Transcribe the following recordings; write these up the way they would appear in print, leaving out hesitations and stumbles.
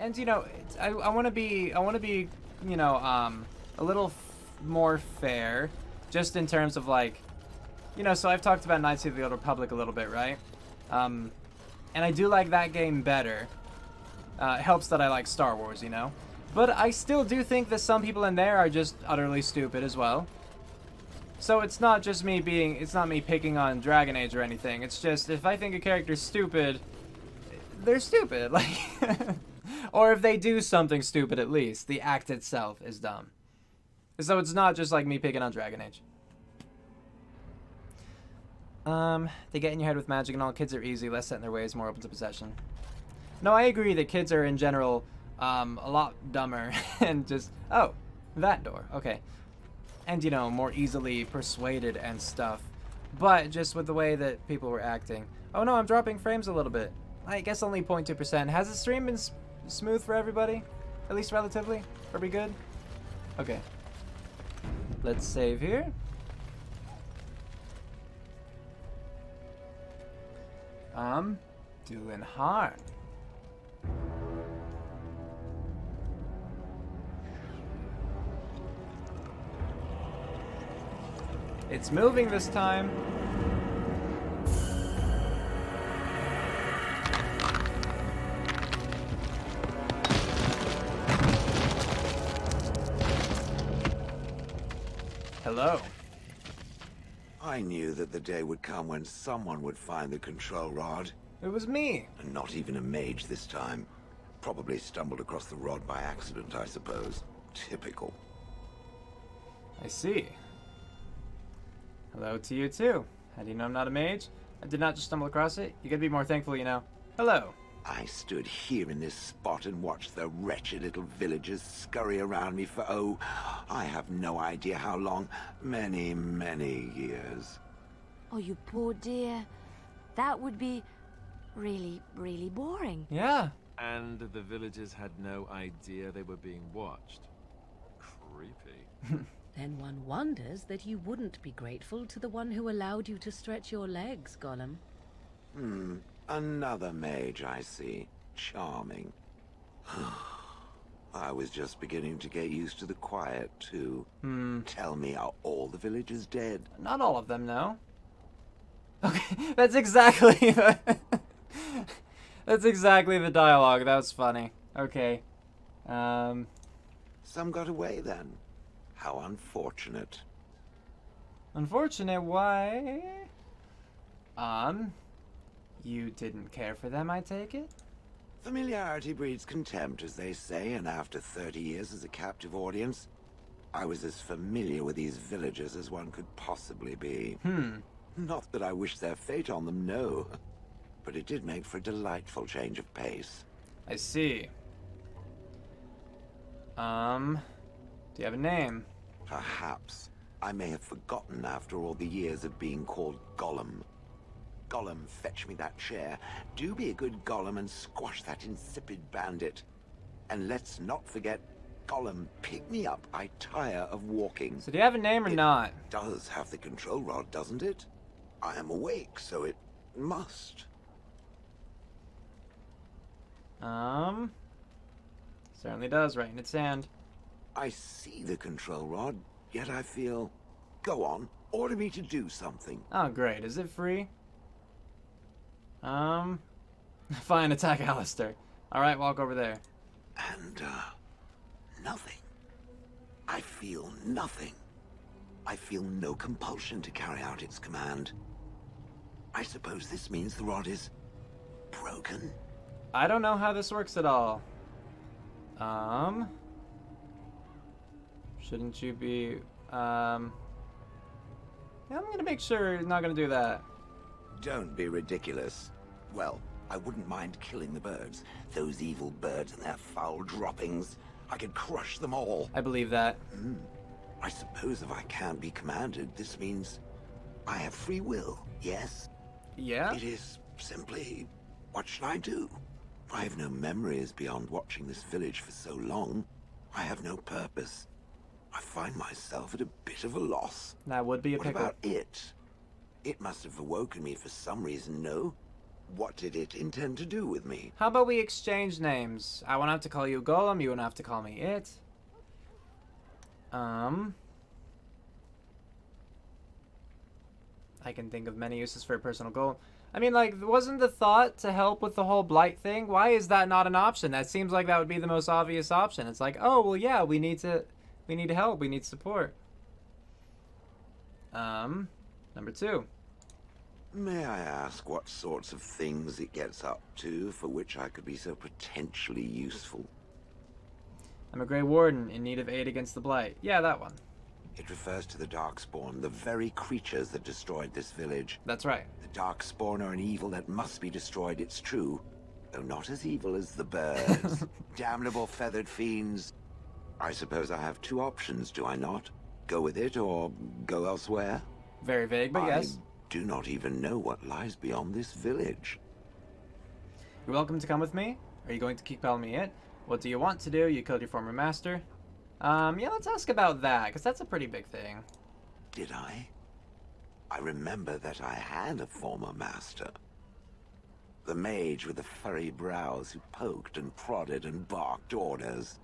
And you know, I want to be you know a little more fair, just in terms of like, you know. So I've talked about Knights of the Old Republic a little bit, right? And I do like that game better. It helps that I like Star Wars, you know. But I still do think that some people in there are just utterly stupid as well. So it's not just me being, it's not me picking on Dragon Age or anything. It's just, if I think a character's stupid, they're stupid. Like, or if they do something stupid, at least the act itself is dumb. So it's not just like me picking on Dragon Age. They get in your head with magic and all. Kids are easy, less set in their ways, more open to possession. No, I agree that kids are in general a lot dumber and just, oh, that door, okay. And, you know, more easily persuaded and stuff. But just with the way that people were acting. Oh no, I'm dropping frames a little bit. I guess only 0.2%. Has the stream been smooth for everybody? At least relatively? Are we good? Okay. Let's save here. Doing hard. It's moving this time. Hello. I knew that the day would come when someone would find the control rod. It was me. And not even a mage this time. Probably stumbled across the rod by accident, I suppose. Typical. I see. Hello to you too. How do you know I'm not a mage? I did not just stumble across it. You gotta be more thankful, you know. Hello. I stood here in this spot and watched the wretched little villagers scurry around me for, oh, I have no idea how long. Many, many years. Oh, you poor dear. That would be really, really boring. Yeah. And the villagers had no idea they were being watched. Creepy. Then one wonders that you wouldn't be grateful to the one who allowed you to stretch your legs, Gollum. Another mage, I see. Charming. I was just beginning to get used to the quiet, too. Tell me, are all the villagers dead? Not all of them, no. Okay, that's exactly the that's exactly the dialogue. That was funny. Okay. Some got away then. How unfortunate. Unfortunate, why? You didn't care for them, I take it? Familiarity breeds contempt, as they say, and after 30 years as a captive audience, I was as familiar with these villagers as one could possibly be. Not that I wish their fate on them, no. But it did make for a delightful change of pace. I see. Do you have a name? Perhaps. I may have forgotten after all the years of being called Gollum. Gollum, fetch me that chair. Do be a good Gollum and squash that insipid bandit. And let's not forget, Gollum, pick me up. I tire of walking. So do you have a name or not? It does have the control rod, doesn't it? I am awake, so it must. Certainly does, right in its hand. I see the control rod, yet I feel... Go on, order me to do something. Oh, great. Is it free? Fine, attack Alistair. Alright, walk over there. And, nothing. I feel nothing. I feel no compulsion to carry out its command. I suppose this means the rod is... broken? I don't know how this works at all. Shouldn't you be, yeah, I'm gonna make sure you're not gonna do that. Don't be ridiculous. Well, I wouldn't mind killing the birds. Those evil birds and their foul droppings. I could crush them all. I believe that. I suppose if I can't be commanded, this means I have free will, yes? Yeah? It is simply, what should I do? I have no memories beyond watching this village for so long. I have no purpose. I find myself at a bit of a loss. That would be a What pickle. about it? It must have awoken me for some reason, no? What did it intend to do with me? How about we exchange names? I won't have to call you Golem, you won't have to call me it. I can think of many uses for a personal golem. I mean, like, wasn't the thought to help with the whole blight thing? Why is that not an option? That seems like that would be the most obvious option. It's like, oh, well, yeah, we need help, we need support. Number 2. May I ask what sorts of things it gets up to for which I could be so potentially useful? I'm a Grey Warden in need of aid against the blight. Yeah, that one. It refers to the Darkspawn, the very creatures that destroyed this village. That's right. The Darkspawn are an evil that must be destroyed, it's true. Though not as evil as the birds. Damnable feathered fiends. I suppose I have 2 options, do I not? Go with it or go elsewhere? Very vague, but yes. I do not even know what lies beyond this village. You're welcome to come with me. Are you going to keep calling me it? What do you want to do? You killed your former master. Yeah, let's ask about that, because that's a pretty big thing. Did I? I remember that I had a former master. The mage with the furry brows who poked and prodded and barked orders.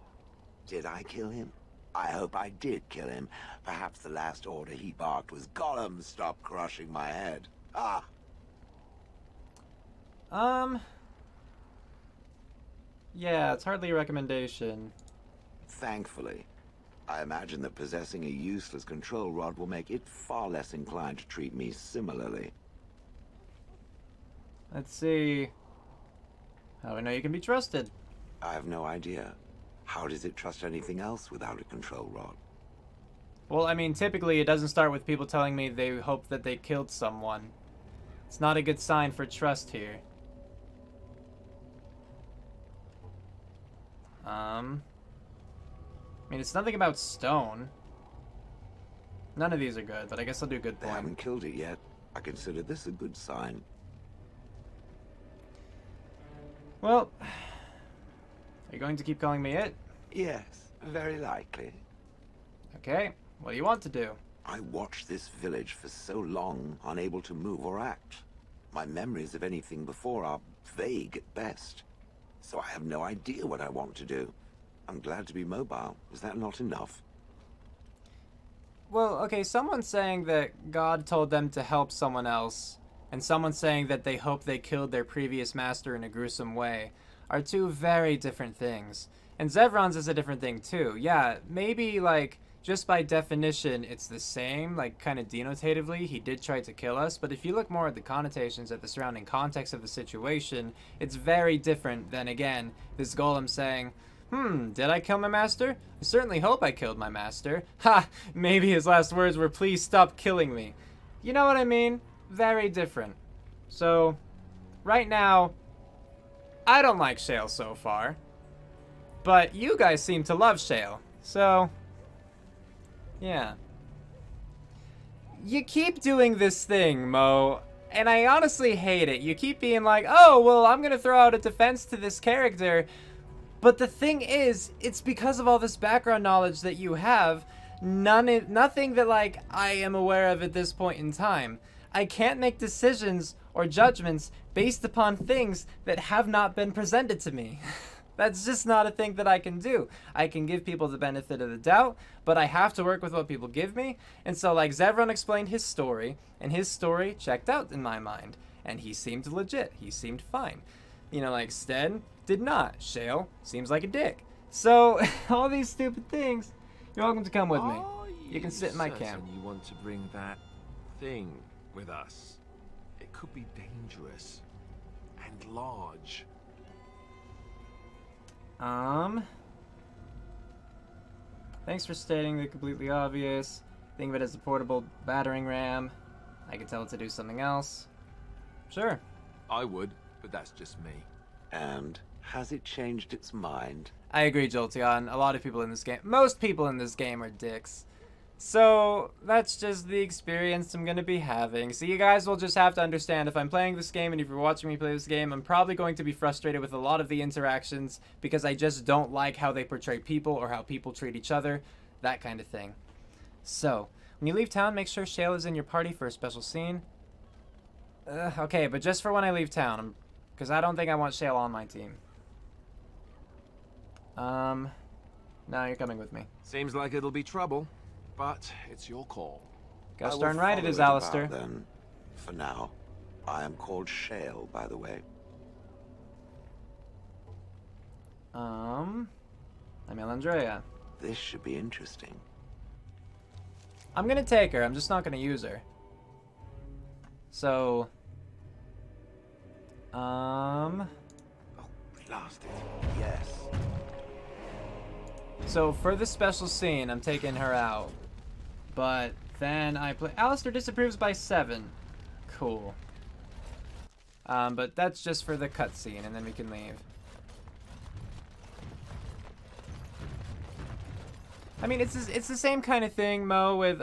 Did I kill him? I hope I did kill him. Perhaps the last order he barked was, "Gollum, stop crushing my head." Ah! Yeah, it's hardly a recommendation. Thankfully. I imagine that possessing a useless control rod will make it far less inclined to treat me similarly. Let's see. How do I know you can be trusted? I have no idea. How does it trust anything else without a control rod? Well, I mean, typically it doesn't start with people telling me they hope that they killed someone. It's not a good sign for trust here. I mean, it's nothing about stone. None of these are good, but I guess I'll do good They point. haven't killed it yet. I consider this a good sign. Well, are you going to keep calling me it? Yes, very likely. Okay, what do you want to do? I watched this village for so long, unable to move or act. My memories of anything before are vague at best. So I have no idea what I want to do. I'm glad to be mobile. Is that not enough? Well, okay, someone's saying that God told them to help someone else, and someone's saying that they hope they killed their previous master in a gruesome way, are 2 very different things. And Zevron's is a different thing too. Yeah, maybe, like, just by definition, it's the same, like, kind of denotatively, he did try to kill us, but if you look more at the connotations, at the surrounding context of the situation, it's very different than, again, this golem saying, did I kill my master? I certainly hope I killed my master. Ha! Maybe his last words were, "Please stop killing me." You know what I mean? Very different. So, right now, I don't like Shale so far. But you guys seem to love Shale. So, yeah. You keep doing this thing, Mo, and I honestly hate it. You keep being like, oh, well, I'm gonna throw out a defense to this character. But the thing is, it's because of all this background knowledge that you have, nothing that, like, I am aware of at this point in time. I can't make decisions or judgments based upon things that have not been presented to me. That's just not a thing that I can do. I can give people the benefit of the doubt, but I have to work with what people give me. And so, like, Zevron explained his story, and his story checked out in my mind. And he seemed legit. He seemed fine. You know, like, Sten did not. Shale seems like a dick. So, all these stupid things, you're welcome to come with me. You can sit in my camp. You want to bring that thing with us? It could be dangerous and large. Thanks for stating the completely obvious. Think of it as a portable battering ram. I could tell it to do something else. Sure. I would, but that's just me. And has it changed its mind? I agree, Jolteon. A lot of people in this game, most people in this game are dicks. So, that's just the experience I'm going to be having. So you guys will just have to understand, if I'm playing this game and if you're watching me play this game, I'm probably going to be frustrated with a lot of the interactions because I just don't like how they portray people or how people treat each other, that kind of thing. So, when you leave town, make sure Shale is in your party for a special scene. Okay, but just for when I leave town, because I don't think I want Shale on my team. No, you're coming with me. Seems like it'll be trouble, but it's your call. Gosh I will darn right it follow is, about Alistair. then. For now. I am called Shale, by the way. I'm Elandrea. This should be interesting. I'm gonna take her, I'm just not gonna use her. So... Oh, blast it. Yes. So for the special scene, I'm taking her out. But then I play... Alistair disapproves by 7. Cool. But that's just for the cutscene, and then we can leave. I mean, it's the same kind of thing, Mo, with,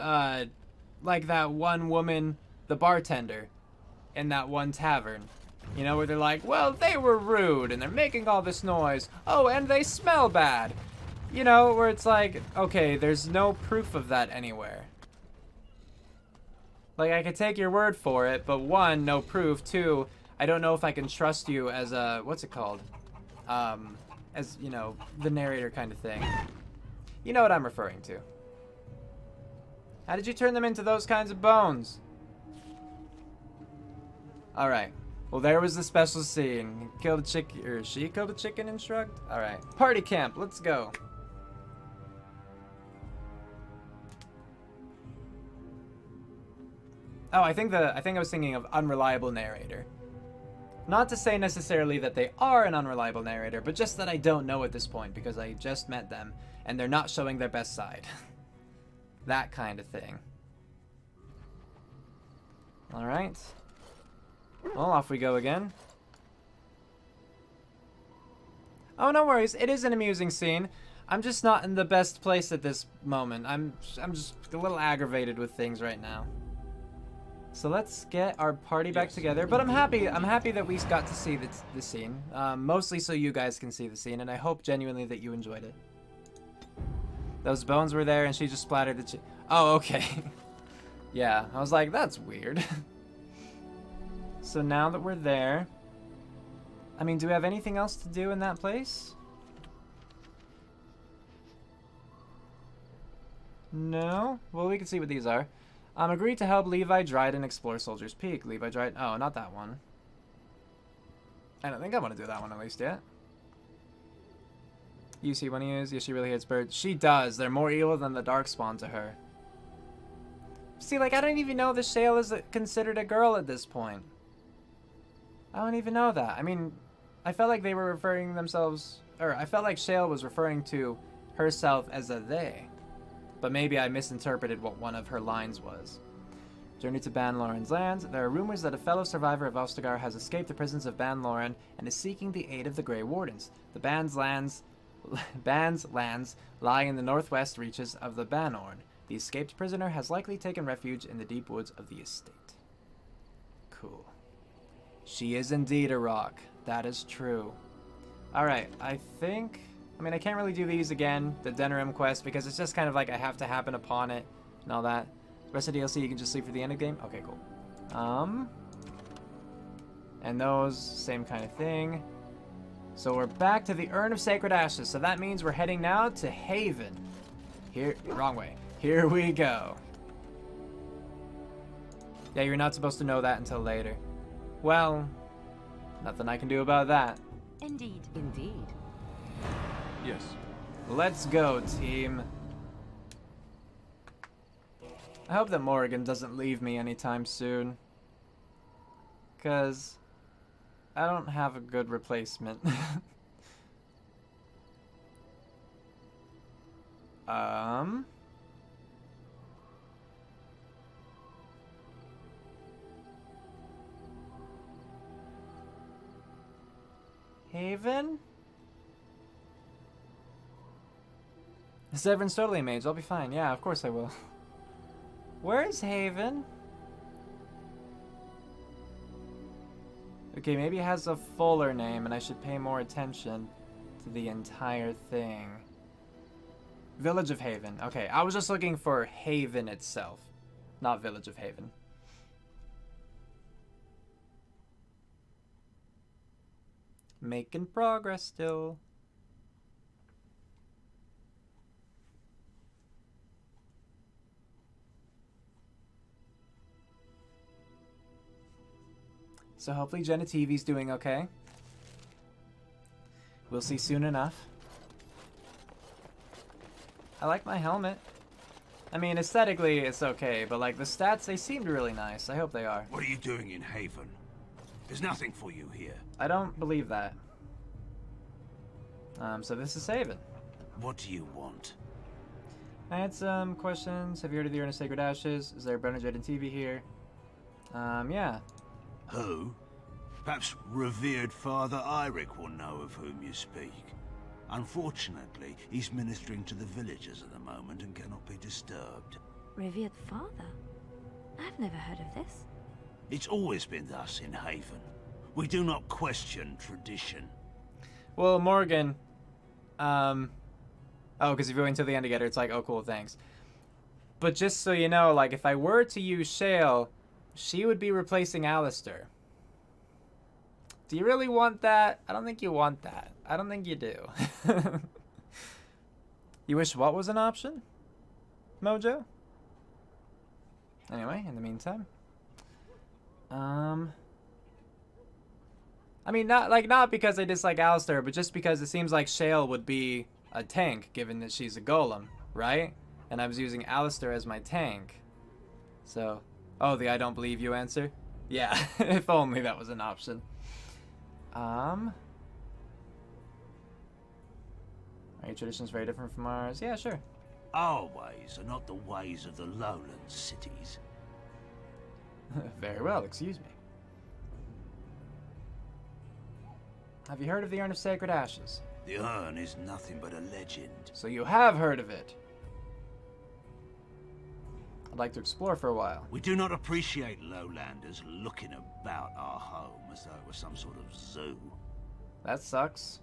like that one woman, the bartender, in that one tavern. You know, where they're like, well, they were rude, and they're making all this noise. Oh, and they smell bad. You know, where it's like, okay, there's no proof of that anywhere. Like, I could take your word for it, but 1, no proof. 2, I don't know if I can trust you as a, what's it called? As, you know, the narrator kind of thing. You know what I'm referring to. How did you turn them into those kinds of bones? Alright. Well, there was the special scene. He killed a chicken, or she killed a chicken and shrugged? Alright. Party camp, let's go. Oh, I think I was thinking of unreliable narrator. Not to say necessarily that they are an unreliable narrator, but just that I don't know at this point because I just met them and they're not showing their best side. That kind of thing. Alright. Well, off we go again. Oh, no worries. It is an amusing scene. I'm just not in the best place at this moment. I'm just a little aggravated with things right now. So let's get our party back together. But I'm happy that we got to see the scene. Mostly so you guys can see the scene, and I hope genuinely that you enjoyed it. Those bones were there, and she just splattered the oh, okay. Yeah, I was like, that's weird. So now that we're there... I mean, do we have anything else to do in that place? No? Well, we can see what these are. Agree to help Levi Dryden explore Soldier's Peak. Levi Dryden... Oh, not that one. I don't think I want to do that one at least yet. You see when he is? Yeah, she really hates birds. She does. They're more evil than the Darkspawn to her. See, like, I don't even know the Shale is considered a girl at this point. I don't even know that. I mean, I felt like they were referring themselves... Or, I felt like Shale was referring to herself as a they. But maybe I misinterpreted what one of her lines was. Journey to Ban Loren's lands. There are rumors that a fellow survivor of Ostagar has escaped the prisons of Ban Loren and is seeking the aid of the Grey Wardens. The Ban's lands lie in the northwest reaches of the Banorn. The escaped prisoner has likely taken refuge in the deep woods of the estate. Cool. She is indeed a rock. That is true. Alright, I think... I mean, I can't really do these again, the Denerim quest, because it's just kind of like I have to happen upon it and all that. The rest of the DLC you can just leave for the end of the game? Okay, cool. And those, same kind of thing. So we're back to the Urn of Sacred Ashes, so that means we're heading now to Haven. Here, wrong way. Here we go. Yeah, you're not supposed to know that until later. Well, nothing I can do about that. Indeed. Indeed. Yes. Let's go, team. I hope that Morrigan doesn't leave me anytime soon. 'Cause I don't have a good replacement. Haven? Severin's totally a mage. I'll be fine. Yeah, of course I will. Where is Haven? Okay, maybe it has a fuller name and I should pay more attention to the entire thing. Village of Haven. Okay, I was just looking for Haven itself, not Village of Haven. Making progress still. So hopefully Genetivi's doing okay. We'll see soon enough. I like my helmet. I mean, aesthetically it's okay, but like the stats, they seemed really nice. I hope they are. What are you doing in Haven? There's nothing for you here. I don't believe that. So this is Haven. What do you want? I had some questions. Have you heard of the Urn of Sacred Ashes? Is there a Bernadette and TV here? Yeah. Who? Perhaps revered Father Eirik will know of whom you speak. Unfortunately, he's ministering to the villagers at the moment and cannot be disturbed. Revered father? I've never heard of this. It's always been thus in Haven. We do not question tradition. Well, Morgan, oh, because if you wait until the end to get her, it's like, oh, cool, thanks. But just so you know, like, if I were to use Shale, she would be replacing Alistair. Do you really want that? I don't think you want that. I don't think you do. You wish what was an option? Mojo? Anyway, in the meantime. I mean, not because I dislike Alistair, but just because it seems like Shale would be a tank, given that she's a golem, right? And I was using Alistair as my tank. So, oh, the I don't believe you answer? Yeah, if only that was an option. Are your traditions very different from ours? Yeah, sure. Our ways are not the ways of the lowland cities. Very well, excuse me. Have you heard of the Urn of Sacred Ashes? The urn is nothing but a legend. So you have heard of it. I'd like to explore for a while. We do not appreciate lowlanders looking about our home as though it was some sort of zoo. That sucks.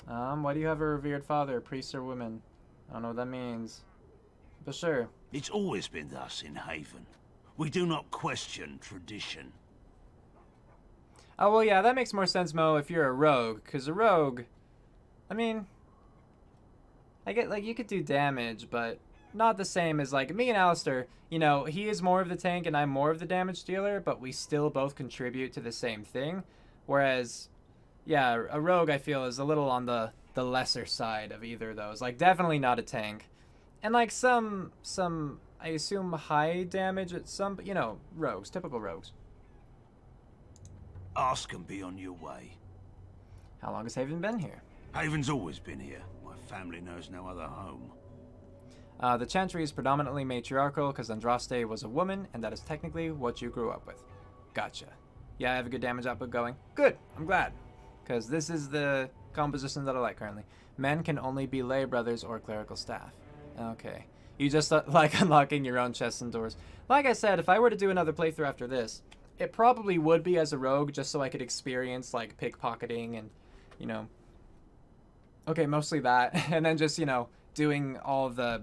Why do you have a revered father, priest or woman? I don't know what that means. But sure. It's always been thus in Haven. We do not question tradition. Oh, well, yeah, that makes more sense, Mo, if you're a rogue. Because a rogue, I mean, I get, like, you could do damage, but not the same as, like, me and Alistair. You know, he is more of the tank and I'm more of the damage dealer, but we still both contribute to the same thing. Whereas, yeah, a rogue, I feel, is a little on the lesser side of either of those. Like, definitely not a tank. And, like, some I assume, high damage at some, you know, rogues, typical rogues. Ask and be on your way. How long has Haven been here? Haven's always been here. My family knows no other home. The Chantry is predominantly matriarchal because Andraste was a woman, and that is technically what you grew up with. Gotcha. Yeah, I have a good damage output going. Good, I'm glad. Because this is the composition that I like currently. Men can only be lay brothers or clerical staff. Okay. You just like unlocking your own chests and doors. Like I said, if I were to do another playthrough after this, it probably would be as a rogue, just so I could experience, like, pickpocketing and, you know... Okay, mostly that. And then just, you know, doing all the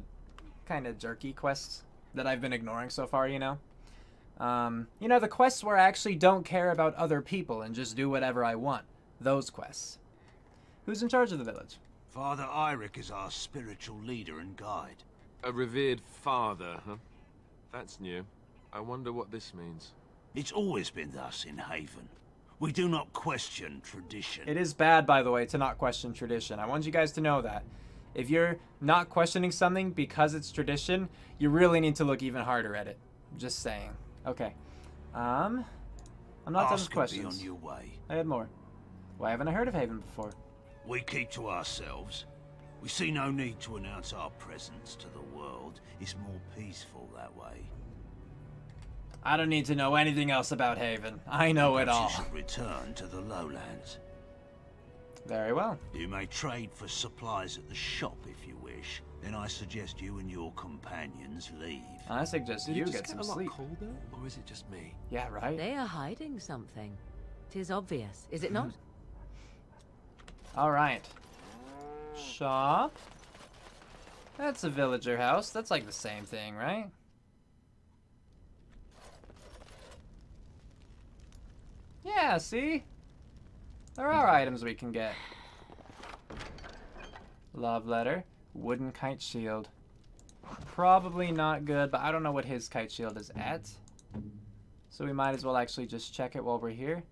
kind of jerky quests that I've been ignoring so far, you know? You know, the quests where I actually don't care about other people and just do whatever I want. Those quests. Who's in charge of the village? Father Eirik is our spiritual leader and guide. A revered father, huh? That's new. I wonder what this means. It's always been thus in Haven. We do not question tradition. It is bad, by the way, to not question tradition. I want you guys to know that. If you're not questioning something because it's tradition, you really need to look even harder at it. Just saying. Okay. I'm not done with questions. Ask and be on your way. I had more. Why haven't I heard of Haven before? We keep to ourselves. We see no need to announce our presence to the world. It's more peaceful that way. I don't need to know anything else about Haven. I know it all. You should return to the lowlands. Very well. You may trade for supplies at the shop if you wish. Then I suggest you and your companions leave. I suggest Did you it just get some a lot sleep. colder, or is it just me? Yeah, right? They are hiding something. 'Tis obvious, is it not? Alright. Shop. That's a villager house. That's like the same thing, right? Yeah, see? There are items we can get. Love letter. Wooden kite shield. Probably not good, but I don't know what his kite shield is at. So we might as well actually just check it while we're here.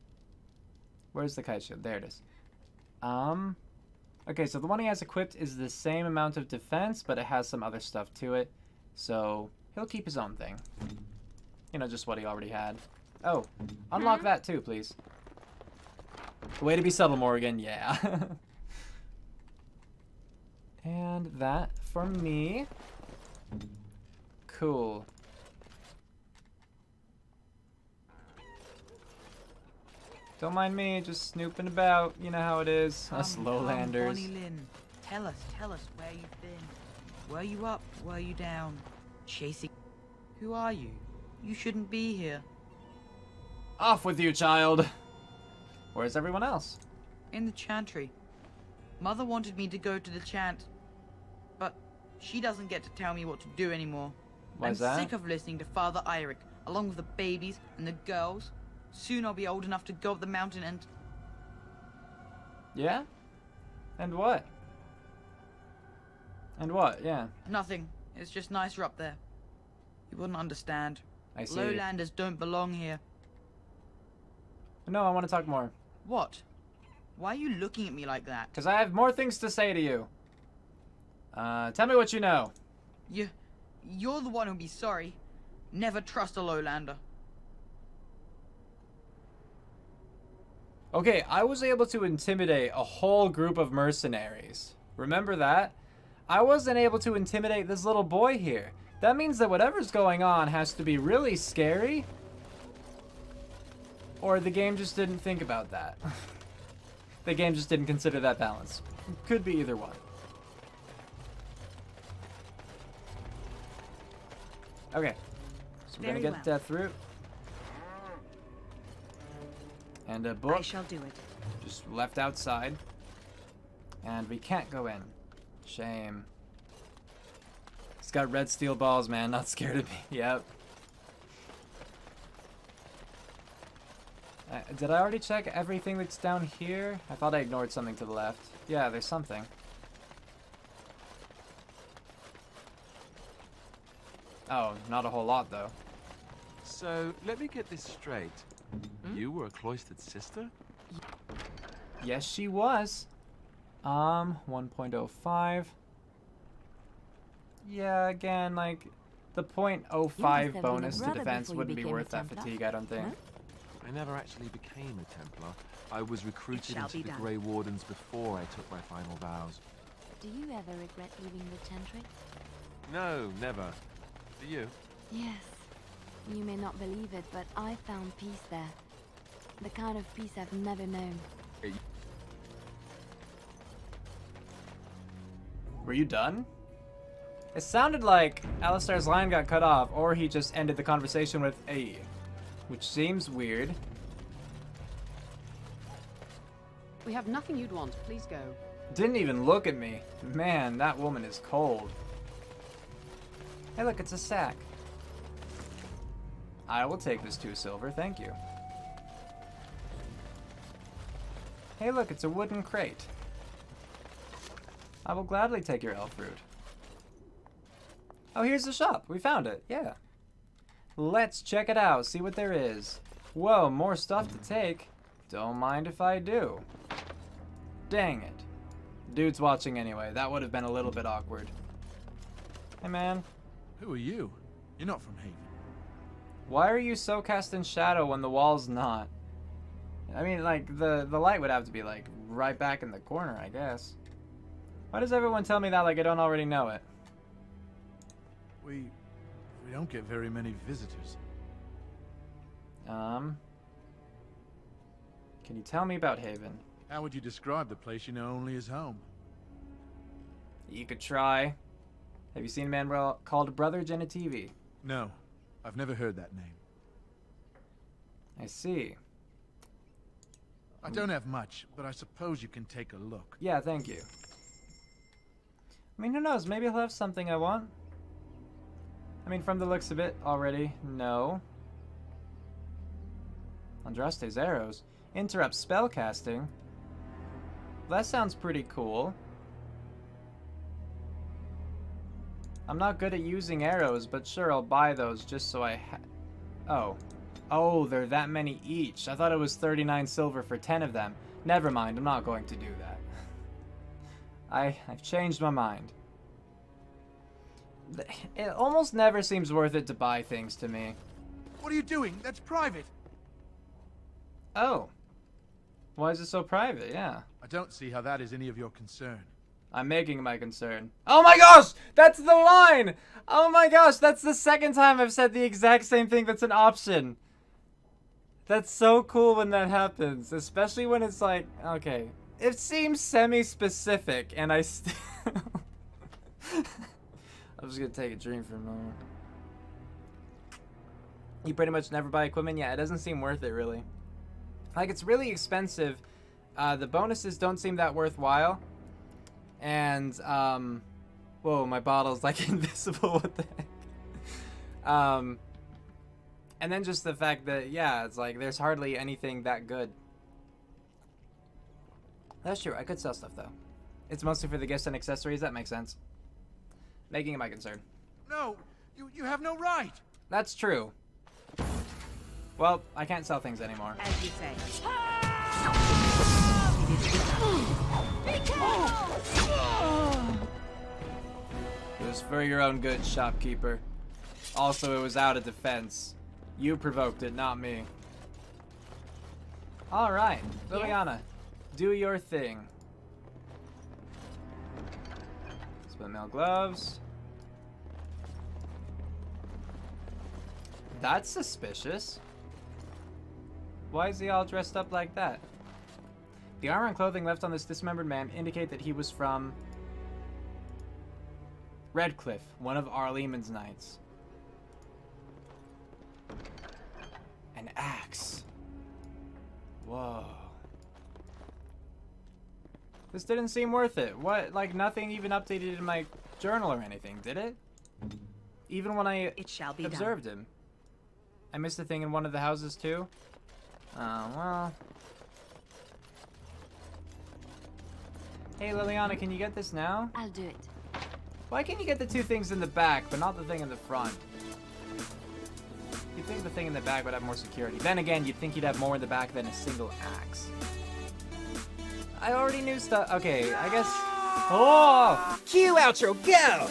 Where's the kite shield? There it is. Okay, so the one he has equipped is the same amount of defense, but it has some other stuff to it. So he'll keep his own thing. You know, just what he already had. Oh, unlock that too, please. Way to be subtle, Morgan. Yeah. And that for me. Cool. Don't mind me, just snooping about. You know how it is. Us lowlanders. Bonnie Lynn. Tell us where you've been. Were you up? Were you down? Chasing. Who are you? You shouldn't be here. Off with you, child. Where's everyone else? In the chantry. Mother wanted me to go to the chant, but she doesn't get to tell me what to do anymore. Why's that? I'm sick of listening to Father Eirik, along with the babies and the girls. Soon I'll be old enough to go up the mountain and... Yeah? And what? And what? Yeah. Nothing. It's just nicer up there. You wouldn't understand. I see. Lowlanders don't belong here. No, I want to talk more. What? Why are you looking at me like that? Because I have more things to say to you. Tell me what you know. You're the one who'll be sorry. Never trust a lowlander. Okay, I was able to intimidate a whole group of mercenaries. Remember that? I wasn't able to intimidate this little boy here. That means that whatever's going on has to be really scary. Or the game just didn't think about that. The game just didn't consider that balance. Could be either one. Okay, so we're gonna get Death Root. And a book. I shall do it. Just left outside. And we can't go in. Shame. He's got red steel balls, man. Not scared of me. Yep. Did I already check everything that's down here? I thought I ignored something to the left. Yeah, there's something. Oh, not a whole lot, though. So, let me get this straight. You were a cloistered sister? Yes, she was. 1.05. Yeah, again, like, the .05 bonus to defense wouldn't be worth that fatigue, I don't think. No? I never actually became a Templar. I was recruited shall into be the done. Grey Wardens before I took my final vows. Do you ever regret leaving the chantry? No, never. Do you? Yes. You may not believe it, but I found peace there. The kind of peace I've never known. Were you done? It sounded like Alistair's line got cut off, or he just ended the conversation with a, which seems weird. We have nothing you'd want. Please go. Didn't even look at me. Man, that woman is cold. Hey, look, it's a sack. I will take this 2 silver, thank you. Hey, look, it's a wooden crate. I will gladly take your elf fruit. Oh, here's the shop. We found it. Yeah. Let's check it out, see what there is. Whoa, more stuff to take. Don't mind if I do. Dang it. Dude's watching anyway. That would have been a little bit awkward. Hey, man. Who are you? You're not from Haven. Why are you so cast in shadow when the wall's not? I mean, like, the light would have to be, like, right back in the corner, I guess. Why does everyone tell me that like I don't already know it? We don't get very many visitors. Can you tell me about Haven? How would you describe the place you know only as home? You could try. Have you seen a man called Brother Genitivi? No, I've never heard that name. I see. I don't have much, but I suppose you can take a look. Yeah, thank you. I mean, who knows? Maybe he'll have something I want. I mean, from the looks of it already, no. Andraste's arrows. Interrupt spellcasting. That sounds pretty cool. I'm not good at using arrows, but sure, I'll buy those just so I Oh. Oh, they're that many each. I thought it was 39 silver for 10 of them. Never mind, I'm not going to do that. I've changed my mind. It almost never seems worth it to buy things to me. What are you doing? That's private. Oh. Why is it so private? Yeah. I don't see how that is any of your concern. I'm making my concern. Oh my gosh! That's the line! Oh my gosh, that's the second time I've said the exact same thing that's an option. That's so cool when that happens. Especially when it's like, okay. It seems semi-specific, and I still... I'm just gonna take a drink for a moment. You pretty much never buy equipment? Yeah, it doesn't seem worth it, really. Like, it's really expensive. The bonuses don't seem that worthwhile. And, whoa, my bottle's, like, invisible. What the heck? And then just the fact that, yeah, it's like, there's hardly anything that good. That's true. I could sell stuff, though. It's mostly for the gifts and accessories. That makes sense. Making it my concern. No, you have no right. That's true. Well, I can't sell things anymore. As you say. It was for your own good, shopkeeper. Also, it was out of defense. You provoked it, not me. Alright, Liliana, do your thing. Split mail gloves. That's suspicious. Why is he all dressed up like that? The armor and clothing left on this dismembered man indicate that he was from Redcliffe, one of Arlemon's knights. An axe. Whoa. This didn't seem worth it. What? Like, nothing even updated in my journal or anything, did it? Even when I observed him. I missed a thing in one of the houses, too? Oh, well. Hey, Liliana, can you get this now? I'll do it. Why can't you get the two things in the back, but not the thing in the front? You'd think the thing in the back would have more security. Then again, you'd think you'd have more in the back than a single axe. I already knew stuff. Okay, I guess... Oh! Cue outro, go!